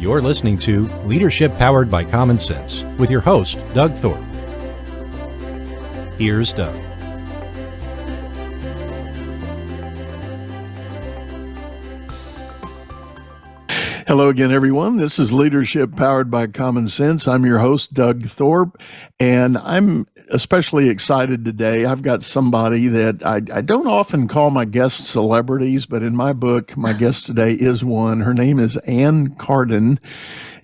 You're listening to Leadership Powered by Common Sense with your host, Doug Thorpe. Here's Doug. Hello again, everyone. This is Leadership Powered by Common Sense. I'm your host, Doug Thorpe, and I'm especially excited today. I've got somebody that I don't often call my guests celebrities, but in my book, my guest today is one. Her name is Carden.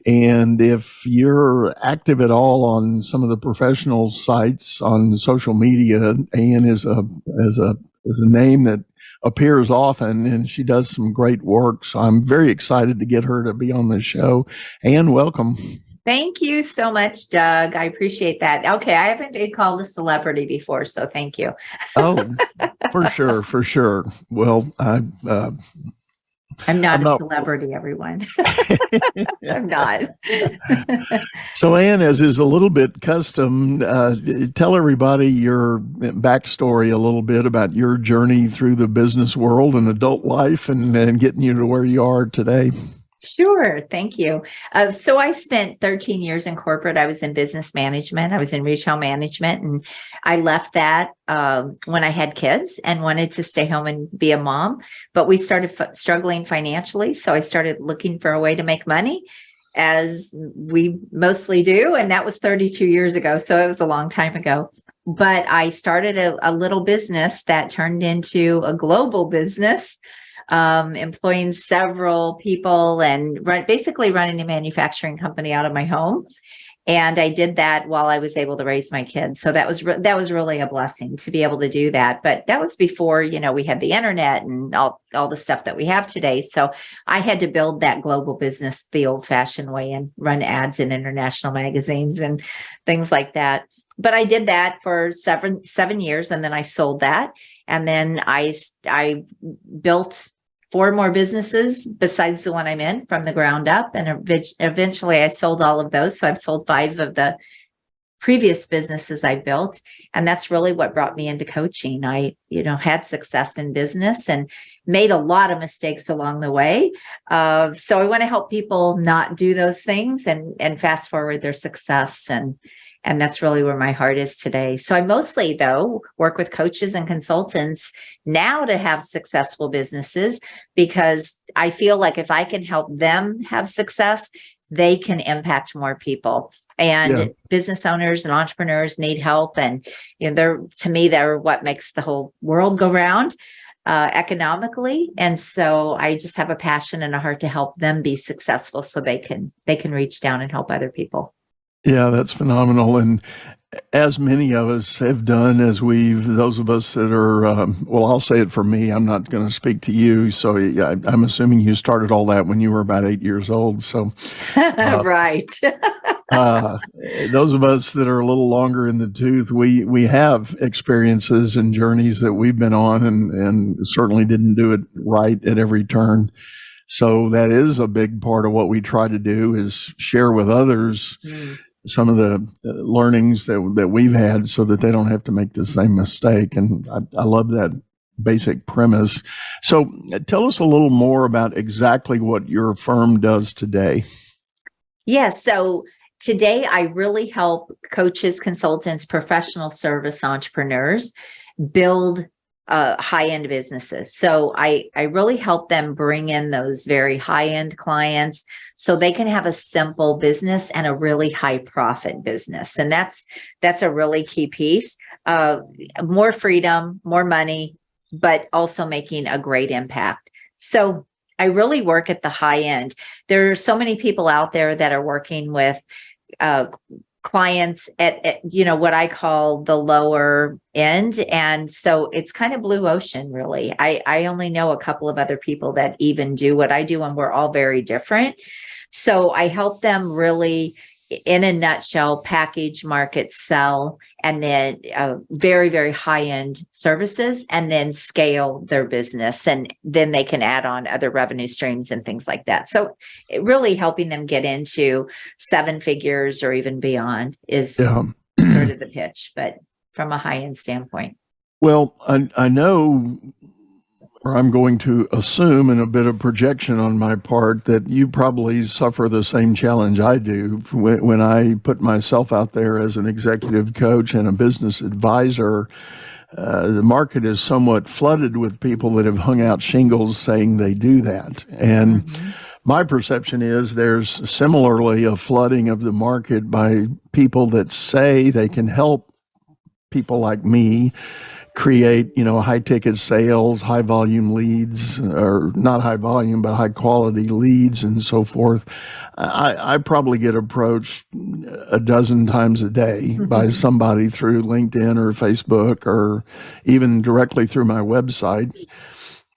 And if you're active at all on some of the professional sites on social media, Ann is a name that appears often, and she does some great work. So I'm very excited to get her to be on the show. Ann, welcome. Thank you so much, Doug. I appreciate that. Okay, I haven't been called a celebrity before, so thank you. Oh, for sure. Well, I'm not a celebrity, everyone. I'm not. So, Ann, as is a little bit custom, tell everybody your backstory a little bit about your journey through the business world and adult life and getting you to where you are today. Sure. Thank you. So I spent 13 years in corporate. I was in business management. I was in retail management, and I left that when I had kids and wanted to stay home and be a mom. But we started struggling financially. So I started looking for a way to make money, as we mostly do. And that was 32 years ago. So it was a long time ago. But I started a little business that turned into a global business, employing several people and basically running a manufacturing company out of my home. And I did that while I was able to raise my kids. So that was really a blessing to be able to do that. But that was before, we had the internet and all the stuff that we have today. So I had to build that global business the old fashioned way and run ads in international magazines and things like that. But I did that for 7 years, and then I sold that. And then I built 4 more businesses besides the one I'm in from the ground up. And eventually I sold all of those. So I've sold 5 of the previous businesses I built. And that's really what brought me into coaching. I, had success in business and made a lot of mistakes along the way. So I want to help people not do those things and fast forward their success. And that's really where my heart is today. So I mostly, though, work with coaches and consultants now to have successful businesses, because I feel like if I can help them have success, they can impact more people. And business owners and entrepreneurs need help. And they're what makes the whole world go round economically. And so I just have a passion and a heart to help them be successful so they can reach down and help other people. Yeah, that's phenomenal. And as many of us have done, those of us that are, I'll say it for me, I'm not going to speak to you. So I'm assuming you started all that when you were about 8 years old. So, right. Those of us that are a little longer in the tooth, we have experiences and journeys that we've been on and certainly didn't do it right at every turn. So that is a big part of what we try to do, is share with others some of the learnings that we've had so that they don't have to make the same mistake. And I love that basic premise. So tell us a little more about exactly what your firm does today. Yes. So today I really help coaches, consultants, professional service entrepreneurs build high-end businesses. So I really help them bring in those very high-end clients so they can have a simple business and a really high profit business. And that's a really key piece. More freedom, more money, but also making a great impact. So I really work at the high end. There are so many people out there that are working with clients at what I call the lower end. And so it's kind of blue ocean, really. I only know a couple of other people that even do what I do, and we're all very different. So I help them really, in a nutshell, package, market, sell, and then very, very high-end services, and then scale their business. And then they can add on other revenue streams and things like that. So really helping them get into 7 figures or even beyond is sort of the pitch, but from a high-end standpoint. Well, I know or I'm going to assume, in a bit of projection on my part, that you probably suffer the same challenge I do. When I put myself out there as an executive coach and a business advisor, the market is somewhat flooded with people that have hung out shingles saying they do that. And my perception is there's similarly a flooding of the market by people that say they can help people like me create, high ticket sales, high volume leads, or not high volume, but high quality leads and so forth. I probably get approached a dozen times a day by somebody through LinkedIn or Facebook or even directly through my website,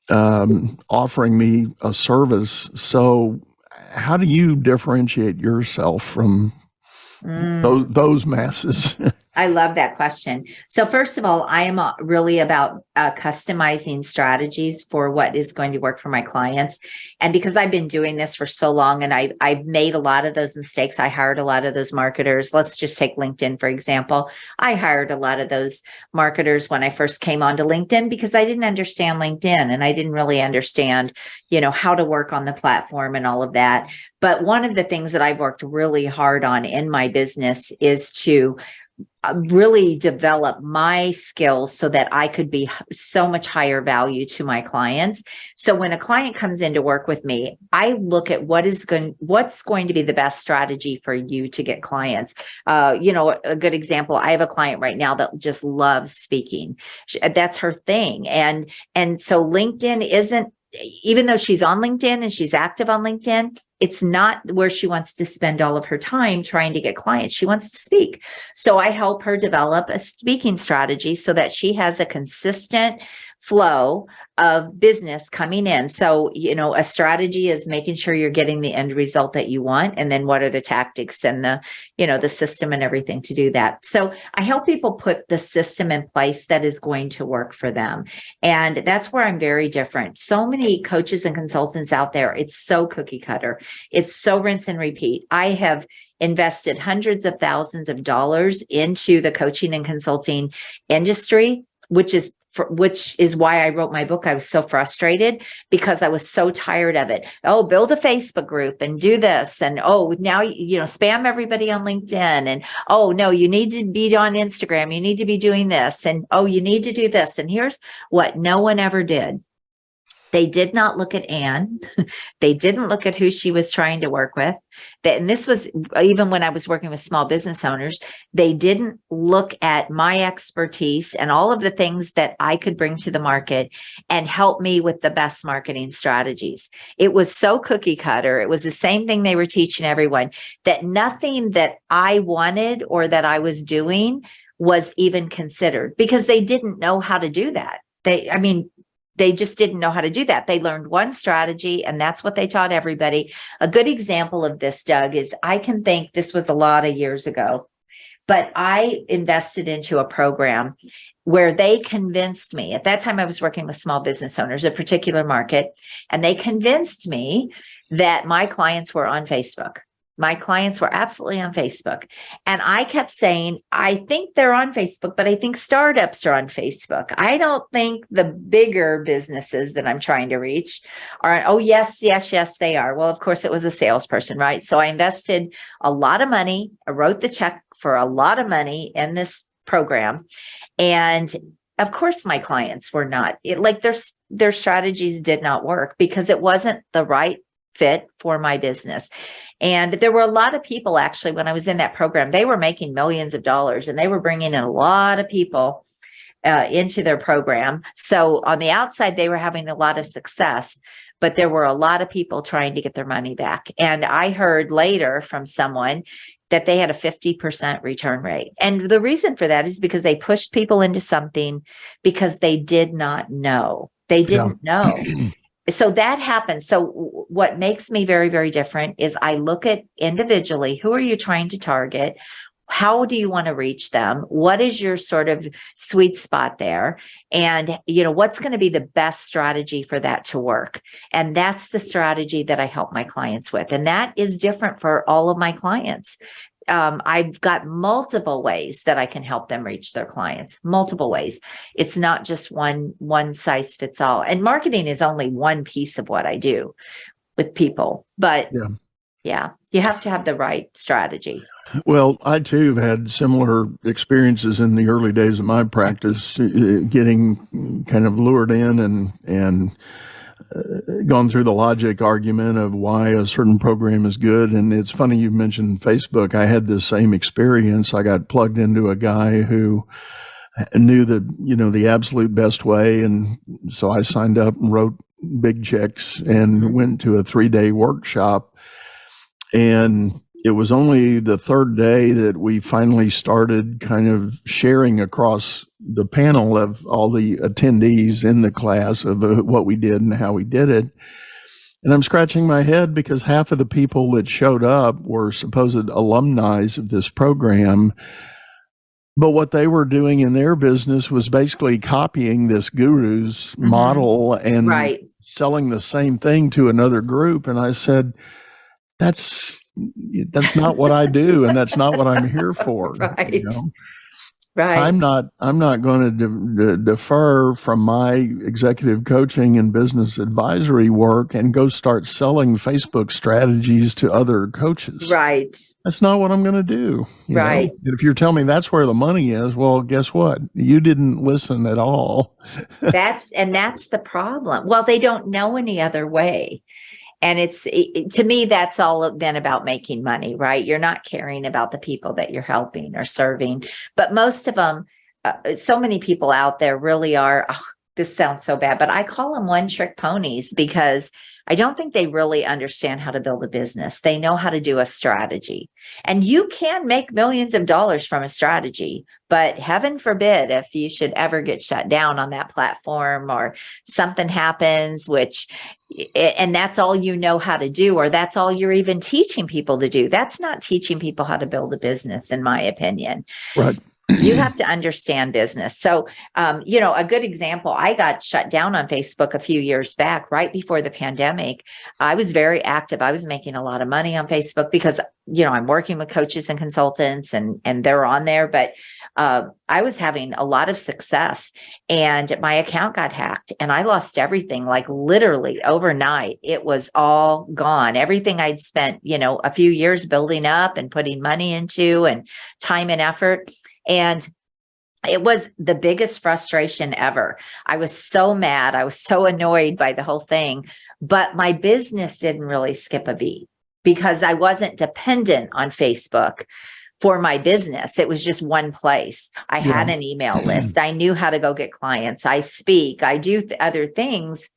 offering me a service. So how do you differentiate yourself from those masses? I love that question. So first of all, I am really about customizing strategies for what is going to work for my clients. And because I've been doing this for so long and I've made a lot of those mistakes, I hired a lot of those marketers. Let's just take LinkedIn, for example. I hired a lot of those marketers when I first came onto LinkedIn because I didn't understand LinkedIn and I didn't really understand, how to work on the platform and all of that. But one of the things that I've worked really hard on in my business is to really develop my skills so that I could be so much higher value to my clients. So when a client comes in to work with me, I look at what's going to be the best strategy for you to get clients. A good example, I have a client right now that just loves speaking. That's her thing. And so LinkedIn isn't, even though she's on LinkedIn and she's active on LinkedIn, it's not where she wants to spend all of her time trying to get clients. She wants to speak. So I help her develop a speaking strategy so that she has a consistent flow of business coming in. So, a strategy is making sure you're getting the end result that you want. And then what are the tactics and the system and everything to do that. So I help people put the system in place that is going to work for them. And that's where I'm very different. So many coaches and consultants out there, it's so cookie cutter. It's so rinse and repeat. I have invested hundreds of thousands of dollars into the coaching and consulting industry, which is why I wrote my book. I was so frustrated because I was so tired of it. Oh, build a Facebook group and do this. And now, spam everybody on LinkedIn. And no, you need to be on Instagram. You need to be doing this. And you need to do this. And here's what no one ever did. They did not look at Anne. They didn't look at who she was trying to work with. And this was even when I was working with small business owners. They didn't look at my expertise and all of the things that I could bring to the market and help me with the best marketing strategies. It was so cookie cutter. It was the same thing they were teaching everyone, that nothing that I wanted or that I was doing was even considered because they didn't know how to do that. They just didn't know how to do that. They learned one strategy and that's what they taught everybody. A good example of this, Doug, is I can think this was a lot of years ago, but I invested into a program where they convinced me. At that time, I was working with small business owners, a particular market, and they convinced me that my clients were on Facebook. My clients were absolutely on Facebook. And I kept saying, I think they're on Facebook, but I think startups are on Facebook. I don't think the bigger businesses that I'm trying to reach are, yes, they are. Well, of course, it was a salesperson, right? So I invested a lot of money. I wrote the check for a lot of money in this program. And of course, my clients were not, their strategies did not work because it wasn't the right fit for my business. And there were a lot of people, actually, when I was in that program, they were making millions of dollars and they were bringing in a lot of people into their program. So on the outside, they were having a lot of success, but there were a lot of people trying to get their money back. And I heard later from someone that they had a 50% return rate. And the reason for that is because they pushed people into something because they did not know. They didn't know. So that happens. So what makes me very, very different is I look at individually, who are you trying to target? How do you want to reach them? What is your sort of sweet spot there? And, what's going to be the best strategy for that to work? And that's the strategy that I help my clients with. And that is different for all of my clients. I've got multiple ways that I can help them reach their clients, multiple ways. It's not just one size fits all. And marketing is only one piece of what I do with people. But yeah, you have to have the right strategy. Well, I too have had similar experiences in the early days of my practice, getting kind of lured in and gone through the logic argument of why a certain program is good. And it's funny you mentioned Facebook. I had this same experience. I got plugged into a guy who knew the absolute best way. And so I signed up and wrote big checks and went to a 3-day workshop. And it was only the third day that we finally started kind of sharing across the panel of all the attendees in the class of what we did and how we did it. And I'm scratching my head because half of the people that showed up were supposed alumni of this program. But what they were doing in their business was basically copying this guru's model and selling the same thing to another group. And I said, that's not what I do, and that's not what I'm here for. Right. You know? Right. I'm not going to defer from my executive coaching and business advisory work and go start selling Facebook strategies to other coaches. Right. That's not what I'm going to do. You Right. know? And if you're telling me that's where the money is, well, guess what? You didn't listen at all. That's the problem. Well, they don't know any other way. And to me, that's all then about making money, right? You're not caring about the people that you're helping or serving. But most of them, so many people out there really are, this sounds so bad, but I call them one-trick ponies because I don't think they really understand how to build a business. They know how to do a strategy. And you can make millions of dollars from a strategy, but heaven forbid if you should ever get shut down on that platform or something happens, and that's all you know how to do, or that's all you're even teaching people to do. That's not teaching people how to build a business, in my opinion. Right. You have to understand business. So, a good example, I got shut down on Facebook a few years back, right before the pandemic. I was very active. I was making a lot of money on Facebook because, I'm working with coaches and consultants and they're on there, but I was having a lot of success and my account got hacked and I lost everything, like literally overnight. It was all gone. Everything I'd spent, a few years building up and putting money into and time and effort. And it was the biggest frustration ever. I was so mad. I was so annoyed by the whole thing, but my business didn't really skip a beat because I wasn't dependent on Facebook for my business. It was just one place. I had an email list. I knew how to go get clients. I speak, I do other things.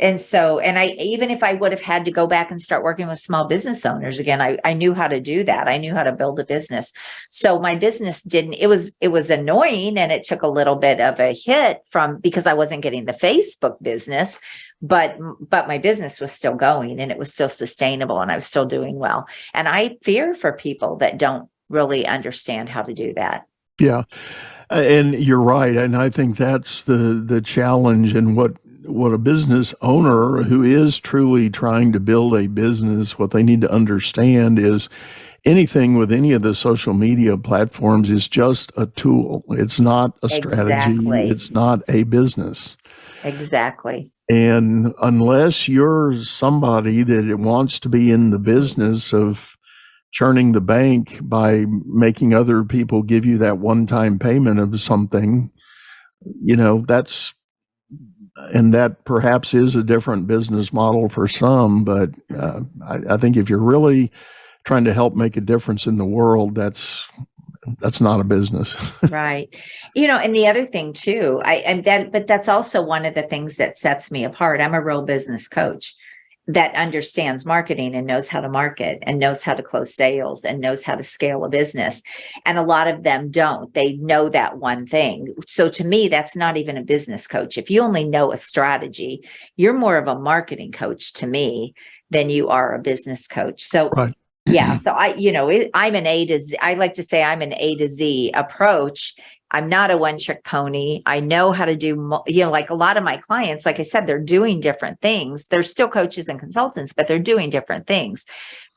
And so, even if I would have had to go back and start working with small business owners again, I knew how to do that. I knew how to build a business. So my business it was annoying and it took a little bit of a hit because I wasn't getting the Facebook business, but my business was still going and it was still sustainable and I was still doing well. And I fear for people that don't really understand how to do that. Yeah. And you're right. And I think that's the challenge and what a business owner who is truly trying to build a business, what they need to understand is anything with any of the social media platforms is just a tool. It's not a strategy. Exactly. It's not a business. Exactly. And unless you're somebody that wants to be in the business of churning the bank by making other people give you that one-time payment of something, that perhaps is a different business model for some, but I think if you're really trying to help make a difference in the world, that's not a business. Right. And the other thing too, but that's also one of the things that sets me apart. I'm a real business coach that understands marketing and knows how to market and knows how to close sales and knows how to scale a business. And a lot of them don't. They know that one thing. So to me, that's not even a business coach. If you only know a strategy, you're more of a marketing coach to me than you are a business coach. So right. Yeah. So I'm an A to Z. I like to say I'm an A to Z approach. I'm not a one trick pony. I know how to do, like a lot of my clients, like I said, they're doing different things. They're still coaches and consultants, but they're doing different things.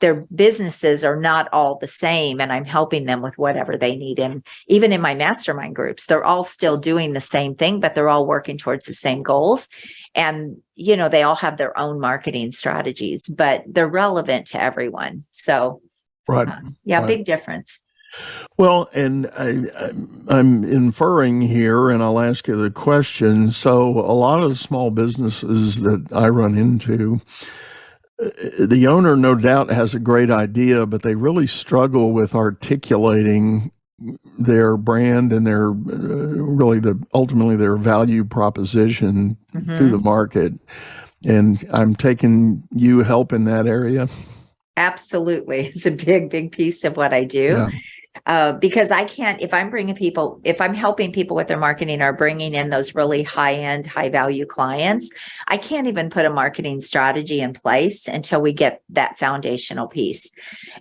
Their businesses are not all the same, and I'm helping them with whatever they need. And even in my mastermind groups, they're all still doing the same thing, but they're all working towards the same goals. And, they all have their own marketing strategies, but they're relevant to everyone. So, Right. Yeah, Right. Big difference. Well, and I'm inferring here, and I'll ask you the question. So, a lot of small businesses that I run into, the owner no doubt has a great idea, but they really struggle with articulating their brand and their ultimately their value proposition to the market. And I'm taking you help in that area. Absolutely. It's a big piece of what I do. Yeah. Because I can't, if I'm helping people with their marketing or bringing in those really high-end, high-value clients, I can't even put a marketing strategy in place until we get that foundational piece.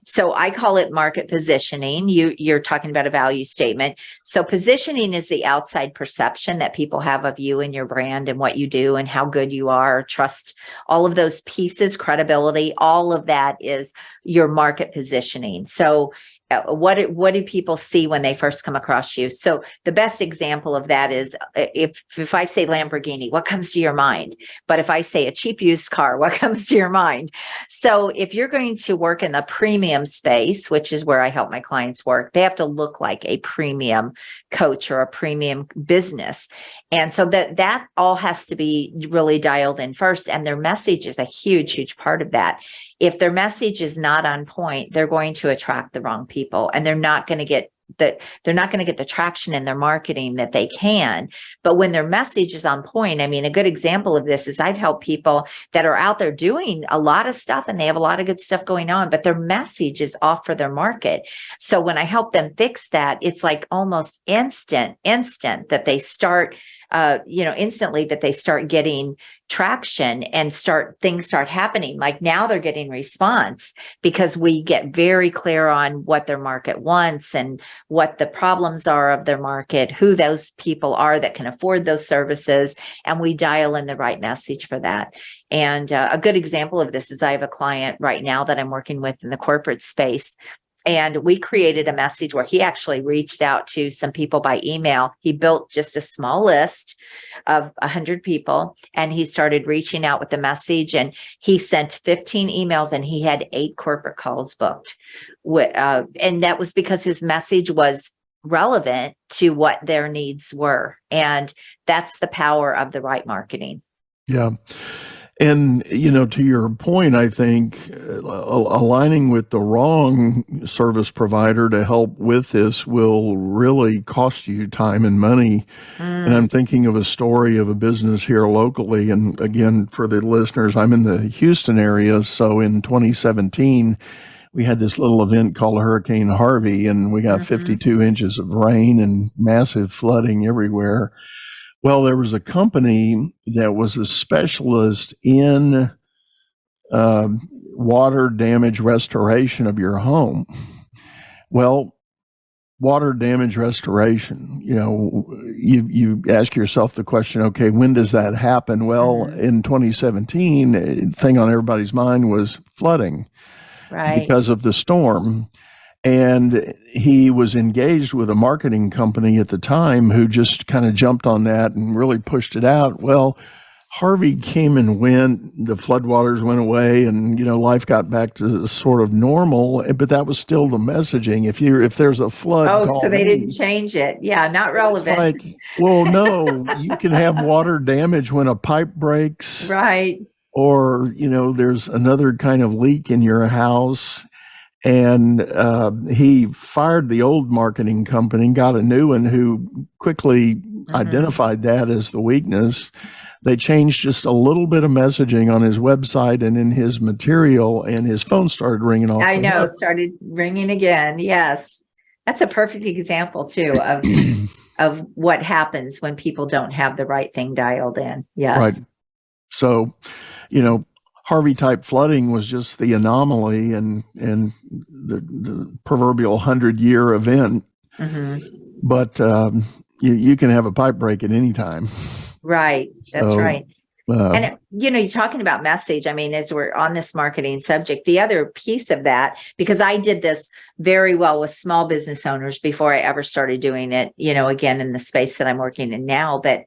So I call it market positioning. You're talking about a value statement. So positioning is the outside perception that people have of you and your brand and what you do and how good you are, trust, all of those pieces, credibility, all of that is your market positioning. So what do people see when they first come across you? So the best example of that is if I say Lamborghini, what comes to your mind? But if I say a cheap used car, what comes to your mind? So if you're going to work in the premium space, which is where I help my clients work, they have to look like a premium coach or a premium business. And so that all has to be really dialed in first. And their message is a huge part of that. If their message is not on point, they're going to attract the wrong people, and they're not going to get the traction in their marketing that they can. But when their message is on point, I mean, a good example of this is I've helped people that are out there doing a lot of stuff and they have a lot of good stuff going on, but their message is off for their market. So when I help them fix that, it's like almost instant that they start instantly that they start getting traction and things start happening. Like now they're getting response because we get very clear on what their market wants and what the problems are of their market, who those people are that can afford those services, and we dial in the right message for that. And a good example of this is I have a client right now that I'm working with in the corporate space. And we created a message where he actually reached out to some people by email. He built just a small list of 100 people, and he started reaching out with the message, and he sent 15 emails and he had 8 corporate calls booked. And that was because his message was relevant to what their needs were. And that's the power of the right marketing. Yeah. And, to your point, I think aligning with the wrong service provider to help with this will really cost you time and money. And I'm thinking of a story of a business here locally. And again, for the listeners, I'm in the Houston area. So in 2017, we had this little event called Hurricane Harvey, and we got 52 inches of rain and massive flooding everywhere. Well, there was a company that was a specialist in water damage restoration of your home. Well, water damage restoration, you ask yourself the question, okay, when does that happen? Well, in 2017, the thing on everybody's mind was flooding, right, because of the storm. And he was engaged with a marketing company at the time who just kind of jumped on that and really pushed it out. Well, Harvey came and went, the floodwaters went away, and life got back to sort of normal. But that was still the messaging. If there's a flood, so they didn't change it. Yeah, not relevant. Like, well, no, you can have water damage when a pipe breaks, right? Or there's another kind of leak in your house. And he fired the old marketing company, got a new one who quickly identified that as the weakness. They changed just a little bit of messaging on his website and in his material, and his phone started ringing off. I know, started ringing again. Yes. That's a perfect example too of what happens when people don't have the right thing dialed in. Yes. Right. So, Harvey type flooding was just the anomaly and the proverbial 100-year event. But you can have a pipe break at any time. Right. That's So, right. And, you're talking about message. I mean, as we're on this marketing subject, the other piece of that, because I did this very well with small business owners before I ever started doing it, again, in the space that I'm working in now, but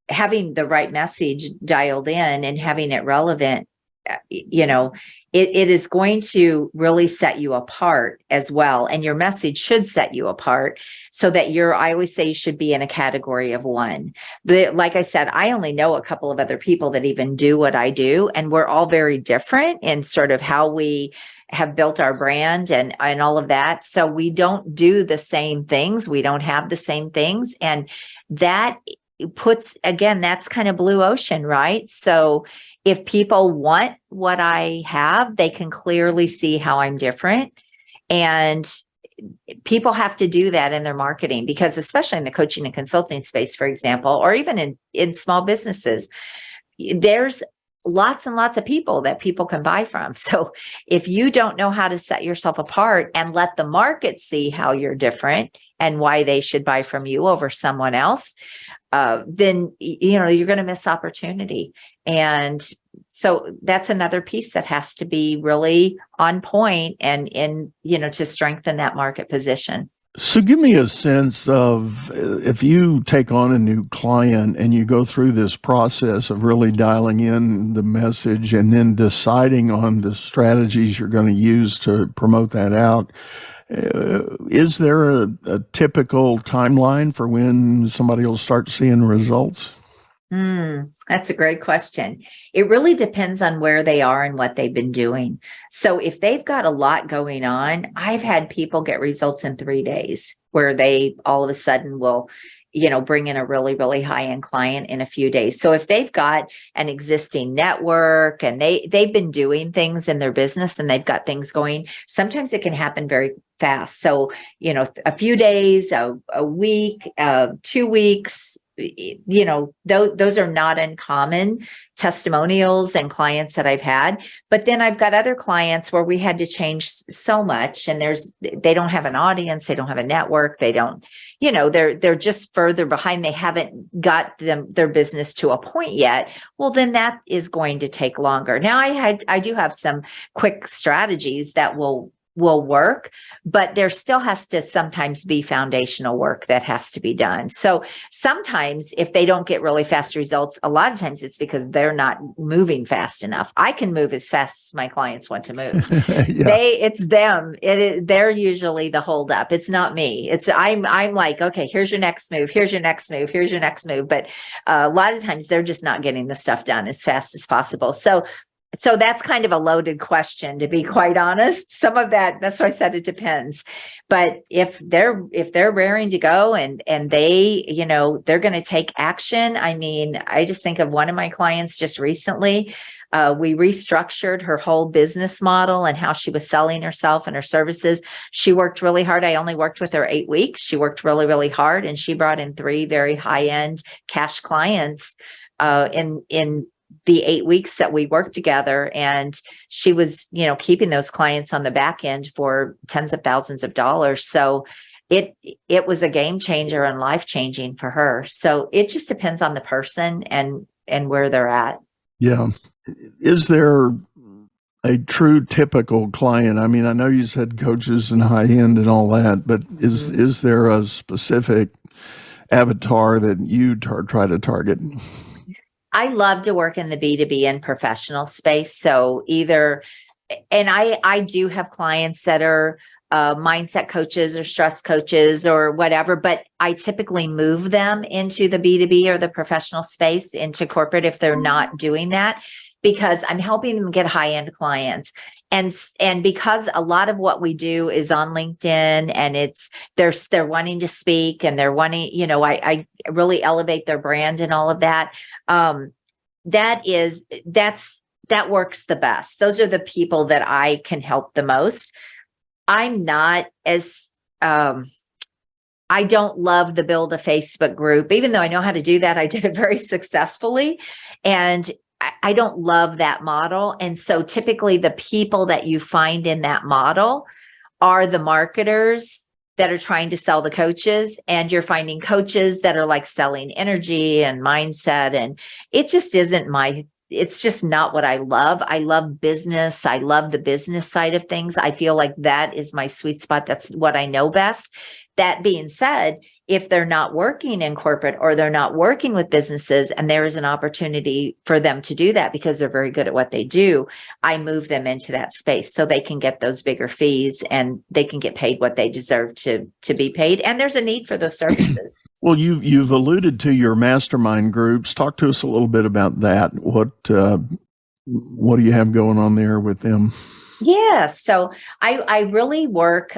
having the right message dialed in and having it relevant, it is going to really set you apart as well. And your message should set you apart so that I always say you should be in a category of one. But like I said, I only know a couple of other people that even do what I do. And we're all very different in sort of how we have built our brand and all of that. So we don't do the same things. We don't have the same things. And that that's kind of blue ocean, right? So if people want what I have, they can clearly see how I'm different. And people have to do that in their marketing, because especially in the coaching and consulting space, for example, or even in small businesses, there's lots and lots of people that people can buy from. So if you don't know how to set yourself apart and let the market see how you're different and why they should buy from you over someone else, then you're going to miss opportunity. And so that's another piece that has to be really on point and to strengthen that market position. So give me a sense of, if you take on a new client and you go through this process of really dialing in the message and then deciding on the strategies you're going to use to promote that out, is there a typical timeline for when somebody will start seeing results? That's a great question. It really depends on where they are and what they've been doing. So if they've got a lot going on, I've had people get results in 3 days where they all of a sudden will, bring in a really, really high-end client in a few days. So if they've got an existing network and they've been doing things in their business and they've got things going, sometimes it can happen very fast. So, a few days, a week, 2 weeks, those are not uncommon testimonials and clients that I've had. But then I've got other clients where we had to change so much, and they don't have an audience, they don't have a network, they don't, they're just further behind. They haven't got their business to a point yet. Well, then that is going to take longer. Now I do have some quick strategies that will work, but there still has to sometimes be foundational work that has to be done. So sometimes if they don't get really fast results, a lot of times it's because they're not moving fast enough. I can move as fast as my clients want to move. Yeah. It's them. They're usually the holdup. It's not me. I'm like, okay, here's your next move. Here's your next move. Here's your next move. But a lot of times they're just not getting the stuff done as fast as possible. So that's kind of a loaded question, to be quite honest. Some of that's why I said it depends. But if they're raring to go and they, they're going to take action. I mean, I just think of one of my clients just recently. We restructured her whole business model and how she was selling herself and her services. She worked really hard. I only worked with her 8 weeks. She worked really, really hard, and she brought in 3 very high-end cash clients in the 8 weeks that we worked together. And she was, keeping those clients on the back end for tens of thousands of dollars. So it was a game changer and life changing for her. So it just depends on the person and where they're at. Yeah. Is there a true typical client? I mean, I know you said coaches and high end and all that, but is there a specific avatar that you try to target? I love to work in the B2B and professional space. So and I do have clients that are mindset coaches or stress coaches or whatever, but I typically move them into the B2B or the professional space, into corporate, if they're not doing that, because I'm helping them get high-end clients. And because a lot of what we do is on LinkedIn, and they're wanting to speak, and they're wanting, I really elevate their brand and all of that. That works the best. Those are the people that I can help the most. I'm not as, I don't love the build a Facebook group, even though I know how to do that. I did it very successfully, and I don't love that model. And so typically the people that you find in that model are the marketers that are trying to sell the coaches, and you're finding coaches that are like selling energy and mindset. And it just isn't it's just not what I love. I love business. I love the business side of things. I feel like that is my sweet spot. That's what I know best. That being said, if they're not working in corporate or they're not working with businesses and there is an opportunity for them to do that because they're very good at what they do, I move them into that space so they can get those bigger fees and they can get paid what they deserve to be paid. And there's a need for those services. Well, you've alluded to your mastermind groups. Talk to us a little bit about that. What do you have going on there with them? Yeah, so I really work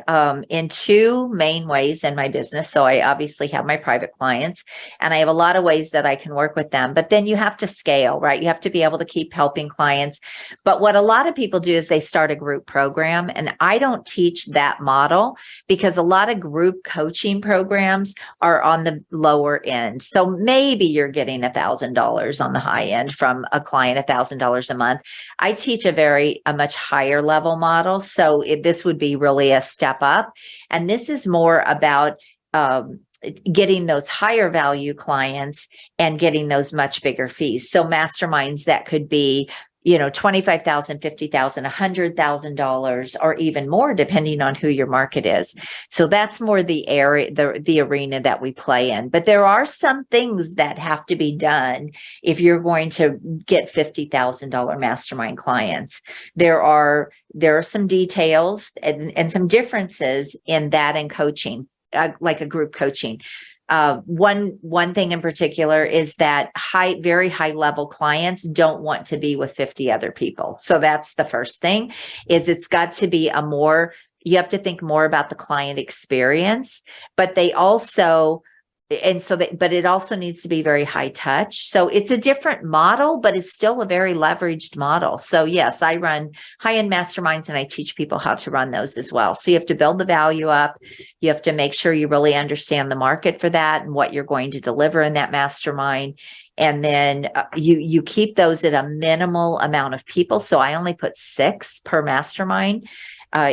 in two main ways in my business. So I obviously have my private clients, and I have a lot of ways that I can work with them. But then you have to scale, right? You have to be able to keep helping clients. But what a lot of people do is they start a group program, and I don't teach that model because a lot of group coaching programs are on the lower end. So maybe you're getting $1,000 on the high end from a client, $1,000 a month. I teach a much higher level model. So this would be really a step up. And this is more about getting those higher value clients and getting those much bigger fees. So masterminds that could be, $25,000, $50,000, $100,000, or even more, depending on who your market is. So that's more the area, the arena that we play in. But there are some things that have to be done if you're going to get $50,000 mastermind clients. There are some details and some differences in that and coaching, like a group coaching. One thing in particular is that very high level clients don't want to be with 50 other people. So that's the first thing, is it's got to be you have to think more about the client experience, but it also needs to be very high touch. So it's a different model, but it's still a very leveraged model. So yes, I run high-end masterminds and I teach people how to run those as well. So you have to build the value up. You have to make sure you really understand the market for that and what you're going to deliver in that mastermind. And then you keep those at a minimal amount of people. So I only put 6 per mastermind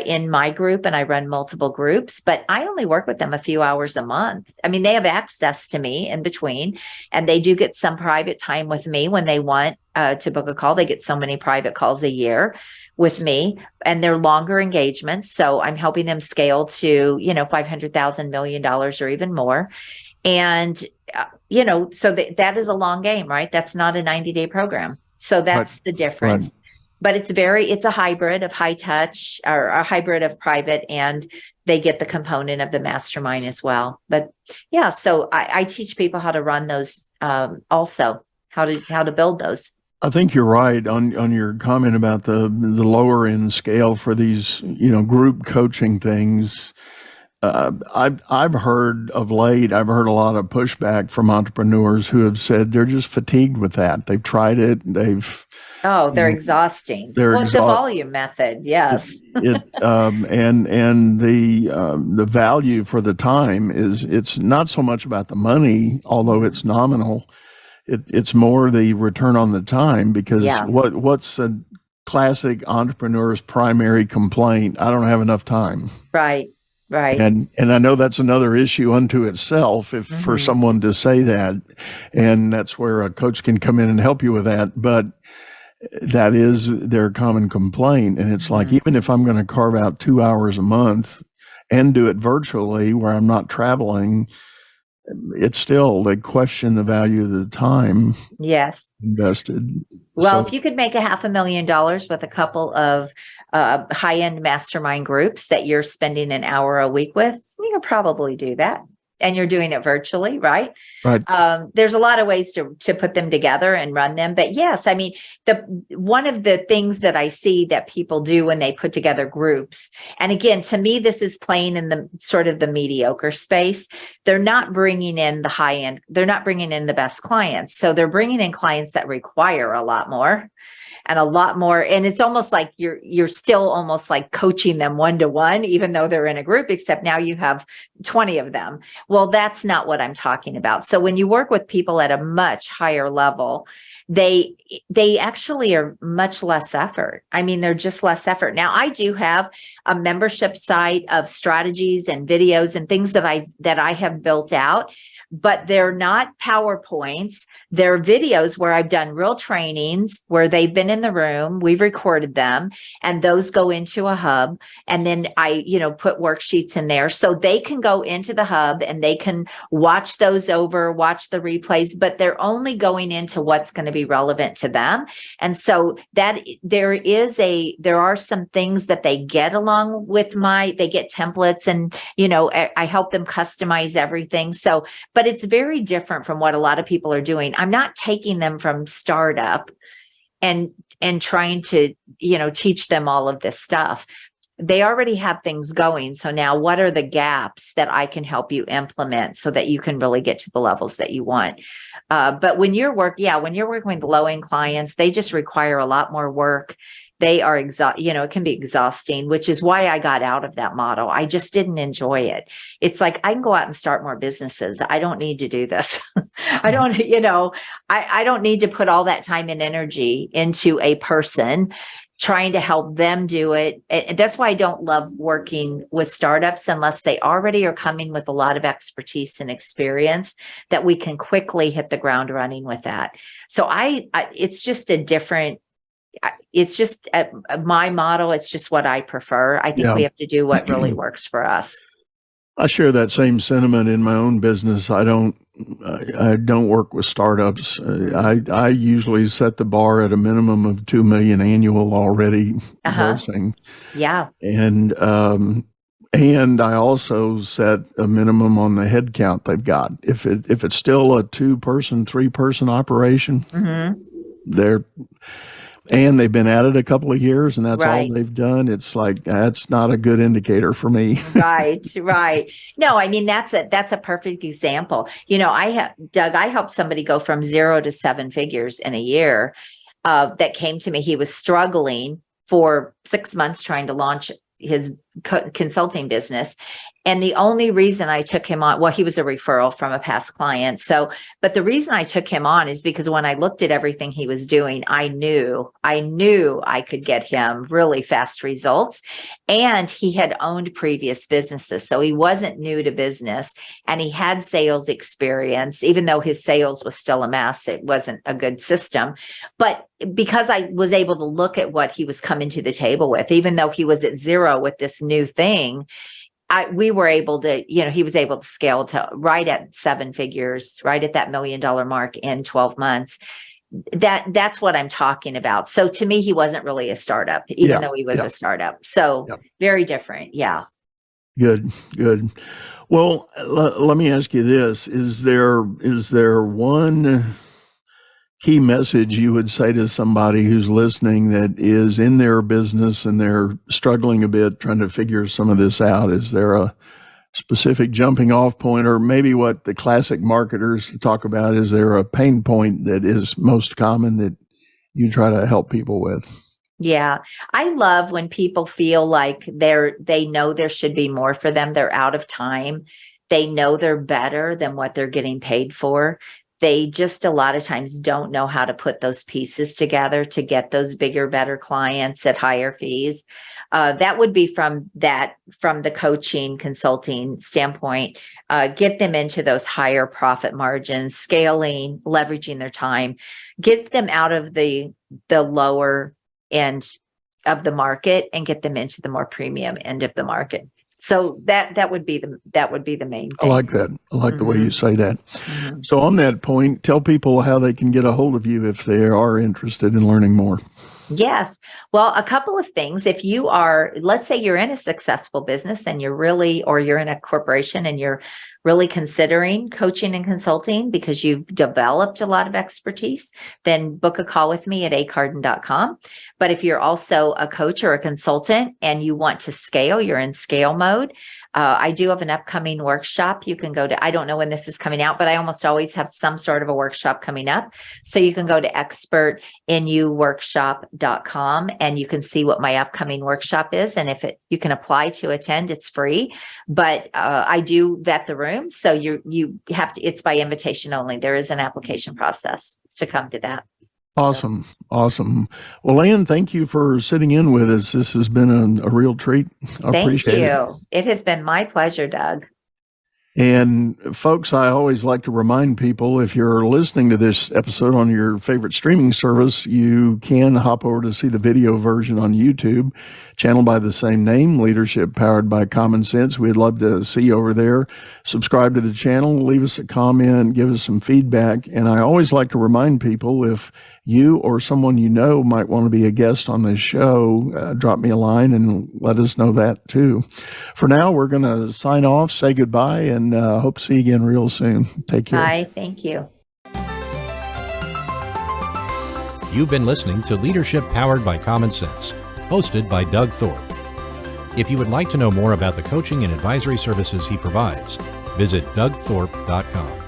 in my group, and I run multiple groups, but I only work with them a few hours a month. I mean, they have access to me in between, and they do get some private time with me when they want to book a call. They get so many private calls a year with me, and they're longer engagements. So I'm helping them scale to, $500,000, $1 million or even more. And, so that is a long game, right? That's not a 90-day program. So that's the difference. Right. But it's a hybrid of high touch or a hybrid of private, and they get the component of the mastermind as well. But yeah, so I teach people how to run those, also how to build those. I think you're right on your comment about the lower end scale for these, group coaching things. I've heard of late, a lot of pushback from entrepreneurs who have said they're just fatigued with that. They've tried it. They're exhausting. It's a volume method. Yes. And the value for the time it's not so much about the money, although it's nominal. It's more the return on the time, because what's a classic entrepreneur's primary complaint? I don't have enough time. Right. Right. And I know that's another issue unto itself for someone to say that, and that's where a coach can come in and help you with that. But that is their common complaint. And it's like, even if I'm going to carve out 2 hours a month and do it virtually where I'm not traveling, it's still, they question the value of the time invested. Well, if you could make $500,000 with a couple of high-end mastermind groups that you're spending an hour a week with, you can probably do that. And you're doing it virtually, right? Right. There's a lot of ways to put them together and run them. But yes, I mean, one of the things that I see that people do when they put together groups, and again, to me, this is playing in the sort of the mediocre space. They're not bringing in the high end. They're not bringing in the best clients. So they're bringing in clients that require a lot more. And it's almost like you're still almost like coaching them one-to-one, even though they're in a group, except now you have 20 of them. Well, that's not what I'm talking about. So when you work with people at a much higher level, they actually are much less effort. I mean, they're just less effort. Now, I do have a membership site of strategies and videos and things that I have built out, but they're not PowerPoints. They're videos where I've done real trainings where they've been in the room, we've recorded them, and those go into a hub. And then I, put worksheets in there so they can go into the hub and they can watch those over, watch the replays, but they're only going into what's going to be relevant to them. And so that there are some things that they get along with they get templates, and, I help them customize everything. So, but it's very different from what a lot of people are doing. I'm not taking them from startup and trying to, teach them all of this stuff. They already have things going. So now what are the gaps that I can help you implement so that you can really get to the levels that you want? But when you're working with low-end clients, they just require a lot more work. They are it can be exhausting, which is why I got out of that model. I just didn't enjoy it. It's like, I can go out and start more businesses. I don't need to do this. I don't need to put all that time and energy into a person trying to help them do it. And that's why I don't love working with startups unless they already are coming with a lot of expertise and experience that we can quickly hit the ground running with that. So it's just my model. It's just what I prefer. I think we have to do what really works for us. I share that same sentiment in my own business. I don't work with startups. I usually set the bar at a minimum of 2 million annual already grossing. Yeah. And I also set a minimum on the head count they've got. If it's still a 2-person, 3-person operation, and they've been at it a couple of years and that's all they've done, it's like, that's not a good indicator for me. Right. No, I mean, that's a perfect example. I helped somebody go from 0 to 7 figures in a year that came to me. He was struggling for 6 months trying to launch his consulting business. And the only reason I took him on, he was a referral from a past client. So, but the reason I took him on is because when I looked at everything he was doing, I knew I could get him really fast results. And he had owned previous businesses. So he wasn't new to business and he had sales experience, even though his sales was still a mess. It wasn't a good system. But because I was able to look at what he was coming to the table with, even though he was at 0 with this new thing, we were able to, he was able to scale to right at 7 figures, right at that $1 million mark in 12 months. That's what I'm talking about. So to me, he wasn't really a startup, even though he was a startup. So very different. Yeah. Good. Well, let me ask you this. Is there one key message you would say to somebody who's listening that is in their business and they're struggling a bit trying to figure some of this out? Is there a specific jumping off point, or maybe what the classic marketers talk about? Is there a pain point that is most common that you try to help people with? Yeah. I love when people feel like they know there should be more for them. They're out of time. They know they're better than what they're getting paid for. They just a lot of times don't know how to put those pieces together to get those bigger, better clients at higher fees. That would be from the coaching consulting standpoint, get them into those higher profit margins, scaling, leveraging their time, get them out of the lower end of the market and get them into the more premium end of the market. So that would be the main thing. I like that. I like the way you say that. So on that point, tell people how they can get a hold of you if they are interested in learning more. Yes. Well, a couple of things. If you are, let's say you're in a successful business and you're in a corporation and you're really considering coaching and consulting because you've developed a lot of expertise, then book a call with me at acarden.com. But if you're also a coach or a consultant and you want to scale, you're in scale mode, I do have an upcoming workshop. You can go to, I don't know when this is coming out, but I almost always have some sort of a workshop coming up. So you can go to expertinuworkshop.com and you can see what my upcoming workshop is. And you can apply to attend, it's free, but I do vet the room. So you have to, it's by invitation only. There is an application process to come to that. Awesome. Awesome. Well, Ann, thank you for sitting in with us. This has been a real treat. I Thank appreciate it. you. It has been my pleasure, Doug. And folks, I always like to remind people, if you're listening to this episode on your favorite streaming service, you can hop over to see the video version on YouTube, channel by the same name, Leadership Powered by Common Sense. We'd love to see you over there. Subscribe to the channel, leave us a comment, give us some feedback. And I always like to remind people, if you or someone you know might want to be a guest on this show, drop me a line and let us know that too. For now, we're going to sign off, say goodbye, and hope to see you again real soon. Take care. Bye. Thank you. You've been listening to Leadership Powered by Common Sense, hosted by Doug Thorpe. If you would like to know more about the coaching and advisory services he provides, visit dougthorpe.com.